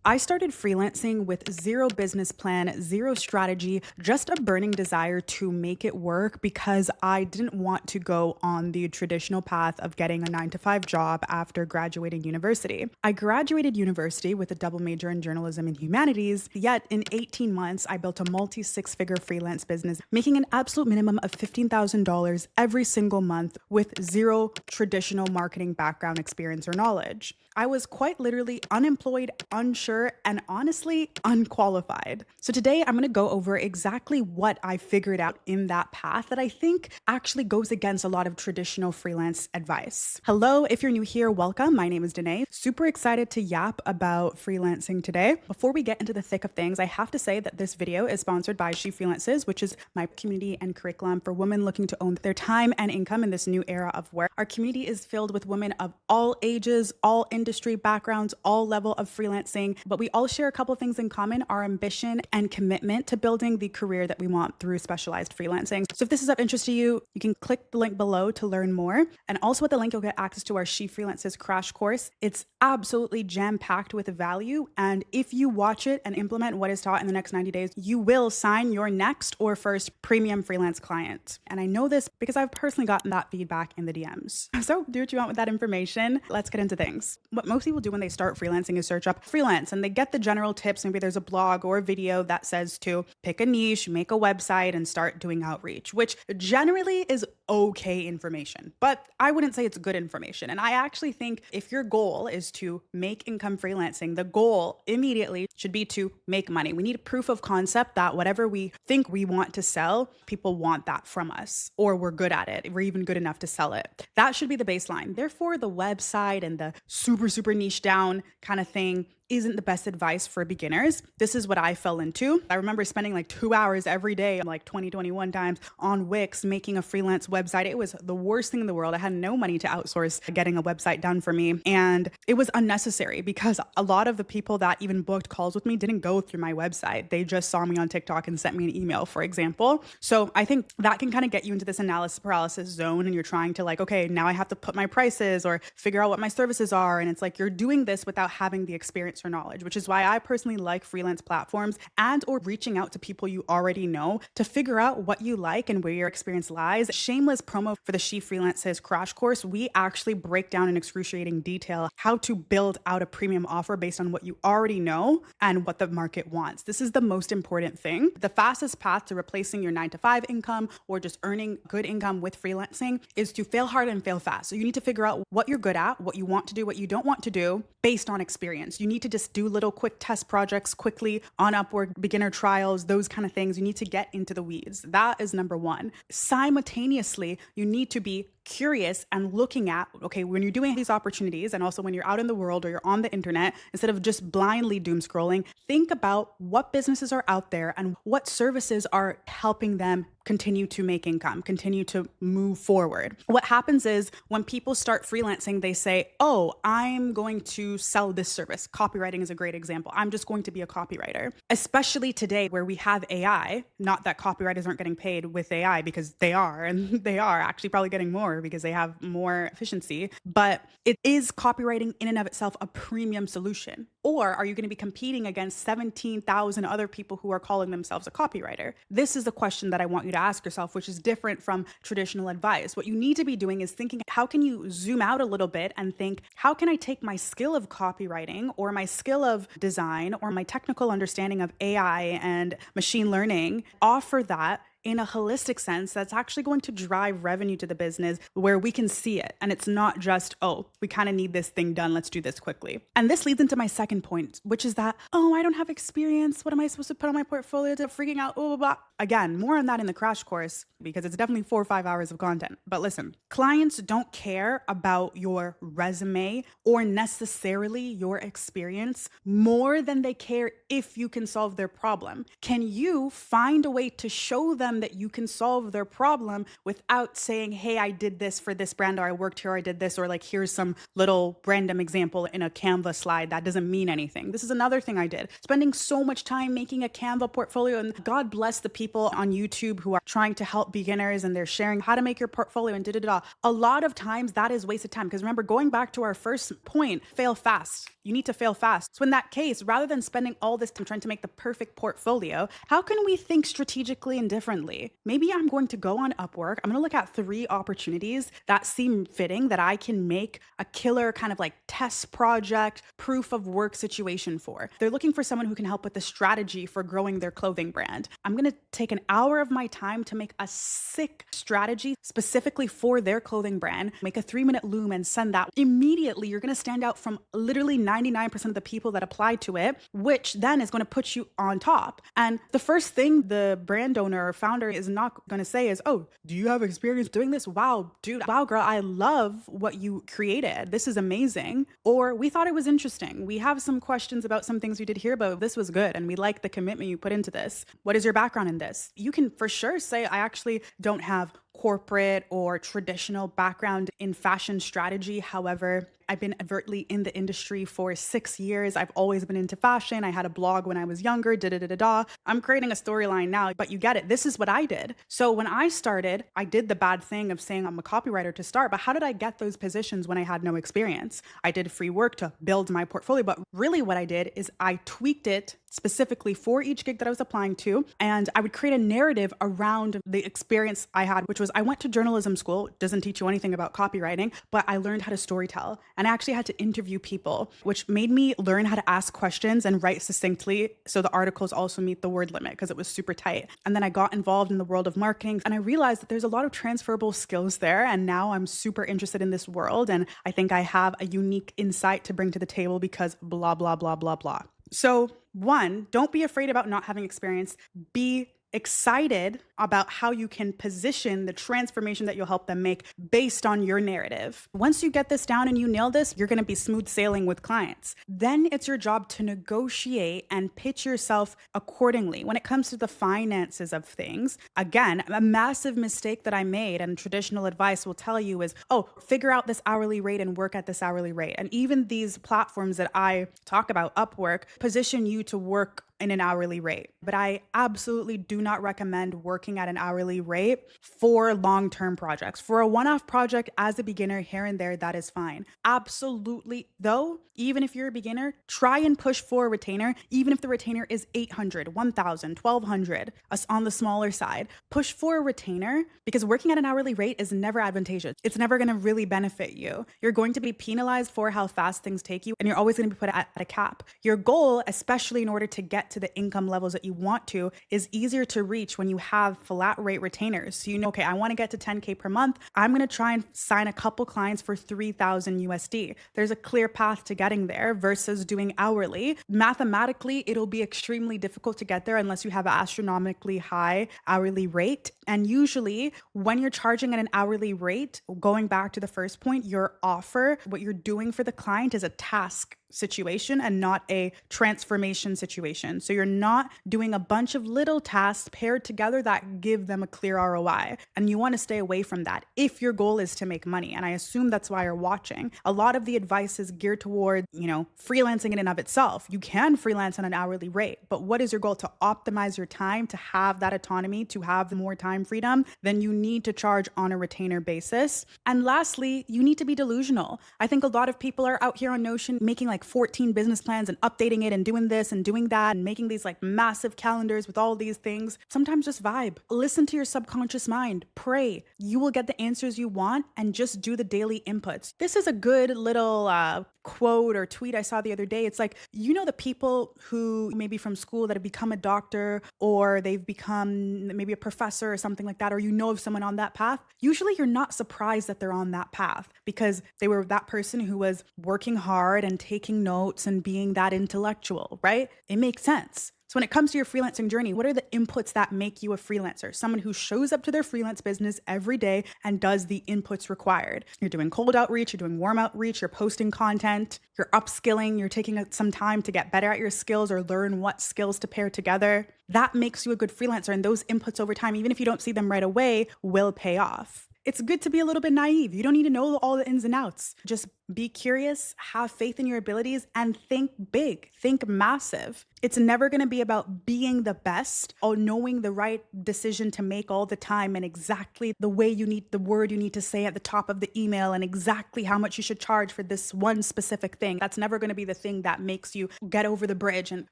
I started freelancing with zero business plan, zero strategy, just a burning desire to make it work because I didn't want to go on the traditional path of getting a 9 to 5 job after graduating university. I graduated university with a double major in journalism and humanities, yet in 18 months, I built a multi six-figure freelance business, making an absolute minimum of $15,000 every single month with zero traditional marketing background experience or knowledge. I was quite literally unemployed, unsure, and honestly unqualified. So today I'm going to go over exactly what I figured out in that path that I think actually goes against a lot of traditional freelance advice. Hello, if you're new here, welcome. My name is Danae. Super excited to yap about freelancing today. Before we get into the thick of things, I have to say that this video is sponsored by She Freelances, which is my community and curriculum for women looking to own their time and income in this new era of work. Our community is filled with women of all ages, all industry backgrounds, all level of freelancing, but we all share a couple things in common: our ambition and commitment to building the career that we want through specialized freelancing. So if this is of interest to you, you can click the link below to learn more. And also with the link, you'll get access to our She Freelances crash course. It's absolutely jam-packed with value. And if you watch it and implement what is taught in the next 90 days, you will sign your next or first premium freelance client. And I know this because I've personally gotten that feedback in the DMs. So do what you want with that information. Let's get into things. What most people do when they start freelancing is search up freelance and they get the general tips. Maybe there's a blog or a video that says to pick a niche, make a website, and start doing outreach, which generally is okay information, but I wouldn't say it's good information. And I actually think if your goal is to make income freelancing, the goal immediately should be to make money. We need proof of concept that whatever we think we want to sell, people want that from us, or we're good at it. We're even good enough to sell it. That should be the baseline. Therefore, the website and the super niche down kind of thing isn't the best advice for beginners. This is what I fell into. I remember spending like 2 hours every day, like 2021 times on Wix, making a freelance website. It was the worst thing in the world. I had no money to outsource getting a website done for me. And it was unnecessary because a lot of the people that even booked calls with me didn't go through my website. They just saw me on TikTok and sent me an email, for example. So I think that can kind of get you into this analysis paralysis zone, and you're trying to like, okay, now I have to put my prices or figure out what my services are. And it's like you're doing this without having the experience or knowledge, which is why I personally like freelance platforms and or reaching out to people you already know to figure out what you like and where your experience lies. Shameless promo for the She Freelances crash course. We actually break down in excruciating detail how to build out a premium offer based on what you already know and what the market wants. This is the most important thing. The fastest path to replacing your 9 to 5 income or just earning good income with freelancing is to fail hard and fail fast. So you need to figure out what you're good at, what you want to do, what you don't want to do based on experience. You need to just do little quick test projects quickly on Upwork, beginner trials, those kind of things. You need to get into the weeds. That is number one. Simultaneously, you need to be curious and looking at, okay, when you're doing these opportunities and also when you're out in the world or you're on the internet, instead of just blindly doom scrolling, think about what businesses are out there and what services are helping them continue to make income, continue to move forward. What happens is when people start freelancing, they say, oh, I'm going to sell this service. Copywriting is a great example. I'm just going to be a copywriter. Especially today where we have AI, not that copywriters aren't getting paid with AI, because they are, and they are actually probably getting more because they have more efficiency, but it is copywriting in and of itself a premium solution? Or are you going to be competing against 17,000 other people who are calling themselves a copywriter? This is the question that I want you to ask yourself, which is different from traditional advice. What you need to be doing is thinking, how can you zoom out a little bit and think, how can I take my skill of copywriting or my skill of design or my technical understanding of AI and machine learning, offer that in a holistic sense that's actually going to drive revenue to the business where we can see it. And it's not just, oh, we kind of need this thing done, let's do this quickly. And this leads into my second point, which is that, oh, I don't have experience. What am I supposed to put on my portfolio? To freaking out, blah, blah, blah. Again, more on that in the crash course because it's definitely 4 or 5 hours of content. But listen, clients don't care about your resume or necessarily your experience more than they care if you can solve their problem. Can you find a way to show them them that you can solve their problem without saying, hey, I did this for this brand, or I worked here, or I did this, or like, here's some little random example in a Canva slide that doesn't mean anything. This is another thing I did, spending so much time making a Canva portfolio. And God bless the people on YouTube who are trying to help beginners and they're sharing how to make your portfolio and da da da. A lot of times that is wasted time, because remember, going back to our first point, fail fast. You need to fail fast. So in that case, rather than spending all this time trying to make the perfect portfolio, how can we think strategically and differently? Maybe I'm going to go on Upwork. I'm going to look at 3 opportunities that seem fitting that I can make a killer kind of like test project, proof of work situation for. They're looking for someone who can help with the strategy for growing their clothing brand. I'm going to take an hour of my time to make a sick strategy specifically for their clothing brand, make a 3-minute loom and send that. Immediately, you're going to stand out from literally 99% of the people that apply to it, which then is going to put you on top. And the first thing the brand owner or founder is not going to say is, oh, do you have experience doing this? Wow, dude. Wow, girl, I love what you created. This is amazing. Or we thought it was interesting. We have some questions about some things we did here, but this was good. And we like the commitment you put into this. What is your background in this? You can for sure say, I actually don't have corporate or traditional background in fashion strategy. However, I've been overtly in the industry for 6 years. I've always been into fashion. I had a blog when I was younger, I'm creating a storyline now, but you get it. This is what I did. So when I started, I did the bad thing of saying I'm a copywriter to start, but how did I get those positions when I had no experience? I did free work to build my portfolio, but really what I did is I tweaked it specifically for each gig that I was applying to. And I would create a narrative around the experience I had, which was I went to journalism school. It doesn't teach you anything about copywriting, but I learned how to storytell. And I actually had to interview people, which made me learn how to ask questions and write succinctly. So the articles also meet the word limit because it was super tight. And then I got involved in the world of marketing and I realized that there's a lot of transferable skills there. And now I'm super interested in this world. And I think I have a unique insight to bring to the table because blah, blah, blah, blah, blah. So 1, don't be afraid about not having experience. Be excited about how you can position the transformation that you'll help them make based on your narrative. Once you get this down and you nail this, you're going to be smooth sailing with clients. Then it's your job to negotiate and pitch yourself accordingly. When it comes to the finances of things, again, a massive mistake that I made and traditional advice will tell you is, oh, figure out this hourly rate and work at this hourly rate. And even these platforms that I talk about, Upwork, position you to work in an hourly rate. But I absolutely do not recommend working at an hourly rate for long-term projects. For a one-off project as a beginner here and there, that is fine. Absolutely, though, even if you're a beginner, try and push for a retainer, even if the retainer is 800, 1,000, 1,200 on the smaller side. Push for a retainer because working at an hourly rate is never advantageous. It's never going to really benefit you. You're going to be penalized for how fast things take you, and you're always going to be put at a cap. Your goal, especially in order to get to the income levels that you want to, is easier to reach when you have flat rate retainers. So you know, okay, I want to get to 10K per month. I'm going to try and sign a couple clients for 3,000 USD. There's a clear path to getting there versus doing hourly. Mathematically, it'll be extremely difficult to get there unless you have an astronomically high hourly rate. And usually when you're charging at an hourly rate, going back to the first point, your offer, what you're doing for the client is a task situation and not a transformation situation. So you're not doing a bunch of little tasks paired together that give them a clear ROI. And you want to stay away from that if your goal is to make money. And I assume that's why you're watching. A lot of the advice is geared toward, freelancing in and of itself. You can freelance on an hourly rate, but what is your goal? To optimize your time, to have that autonomy, to have more time freedom, then you need to charge on a retainer basis. And lastly, you need to be delusional. I think a lot of people are out here on Notion making like 14 business plans and updating it and doing this and doing that and making these like massive calendars with all these things. Sometimes just vibe. Listen to your subconscious mind. Pray. You will get the answers you want and just do the daily inputs. This is a good little quote or tweet I saw the other day. It's like, the people who maybe from school that have become a doctor or they've become maybe a professor or something like that, or of someone on that path. Usually you're not surprised that they're on that path because they were that person who was working hard and taking notes and being that intellectual, right? It makes sense. So when it comes to your freelancing journey, what are the inputs that make you a freelancer? Someone who shows up to their freelance business every day and does the inputs required. You're doing cold outreach, you're doing warm outreach, you're posting content, you're upskilling, you're taking some time to get better at your skills or learn what skills to pair together. That makes you a good freelancer. And those inputs over time, even if you don't see them right away, will pay off. It's good to be a little bit naive. You don't need to know all the ins and outs. Just be curious, have faith in your abilities, and think big, think massive. It's never going to be about being the best or knowing the right decision to make all the time and exactly the way you need, the word you need to say at the top of the email and exactly how much you should charge for this one specific thing. That's never going to be the thing that makes you get over the bridge and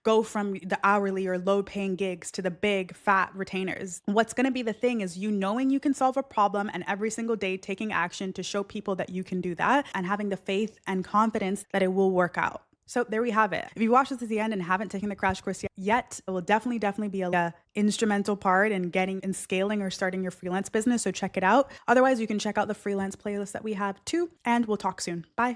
go from the hourly or low paying gigs to the big fat retainers. What's going to be the thing is you knowing you can solve a problem and every single day taking action to show people that you can do that and having the faith and confidence that it will work out. So there we have it. If you watched this to the end and haven't taken the crash course yet, it will definitely be a instrumental part in getting and scaling or starting your freelance business. So check it out. Otherwise, you can check out the freelance playlist that we have too, and we'll talk soon. Bye.